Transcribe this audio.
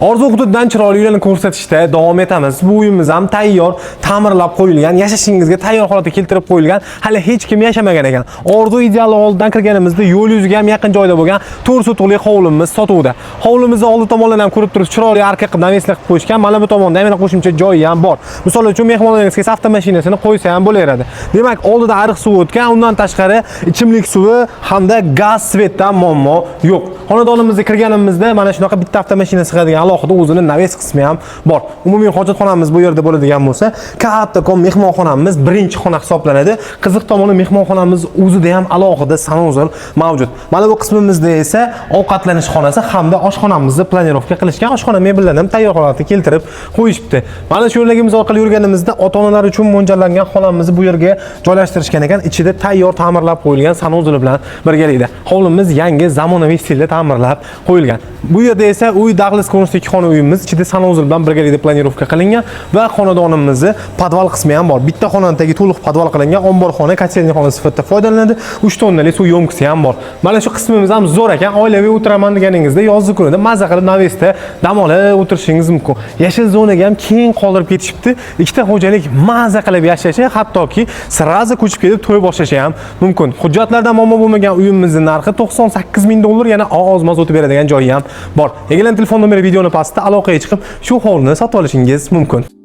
Orzu hududidan chiroyli uylarni ko'rsatishda davom etamiz. Bu uyimiz ham tayyor, ta'mirlab qo'yilgan, yashashingizga tayyor holatga keltirib qo'yilgan, hali hech kim yashamagan ekan. Orzu ideal oldidan kirganimizda yo'l yuziga ham yaqin joyda bo'lgan 4 sotuvli hovlimiz sotuvda. Hovlimizni oldi tomondan ham ko'rib turibsiz, chiroyli arka qilib naveslar qilib qo'yishgan. Mana bu tomonda yana qo'shimcha joyi ham bor. Misol uchun mehmonlaringizga avtomashinasini qo'ysa ham bo'laveradi. Demak, oldida ariq suvi o'tgan, undan tashqari ichimlik suvi hamda gaz svetdan muammo yo'q. Xonadonimizga kirganimizda mana shunaqa bitta avtomashina sig'adigan alohida o'zini naves qismi ham bor. Umumiy hojatxonamiz bu yerda bo'ladigan bo'lsa, kattakon mehmonxonamiz birinchi xona hisoblanadi. Qiziq tomoni mehmonxonamiz o'zida ham alohida sanuzel mavjud. Mana bu qismimizda esa ovqatlanish xonasi hamda oshxonamizni planirovka qilishgan. Oshxona mebellarini ham tayyor holatga keltirib qo'yishibdi. Mana shu yo'lagimiz orqali yurganimizda ota-onalar uchun mo'ljallangan xonamizni bu yerga joylashtirishgan ekan. Ichida tayyor ta'mirlab qo'yilgan sanuzel bilan birgalikda. Hovlimiz yangi zamonaviy stilda ta'mirlab qo'yilgan. Bu yerda esa uy daxlis ko'rinishdagi xona uyimiz, ichida sanuzel bilan birgalikda planirovka qilingan va xonadonimizda podval qismi ham bor. Bitta xonadagi to'liq podval qilingan omborxona, kotelniy xona sifatida foydalanadi. 3 tonnali suv yomkisi ham bor. Mana shu qismimiz ham zo'r ekan. Oilaviy o'tiraman deganingizda yozgi kunida maza qilib navesda dam olib o'tirishingiz mumkin. Yashil zonaga ham keng qoldirib ketishibdi. Ikkita xo'jalik maza qilib yashashi, hattoki sirazi ko'chib kelib to'y boshlashi ham mumkin. Hujjatlarda muammo bo'lmagan uyimizning narxi 98 ming dollar, yana oz-moz o'tib beradigan joyi ham bor. Egalan telefon nomeri videoni pastda aloqaga chiqib, shu hovlini sotib olishingiz mumkin.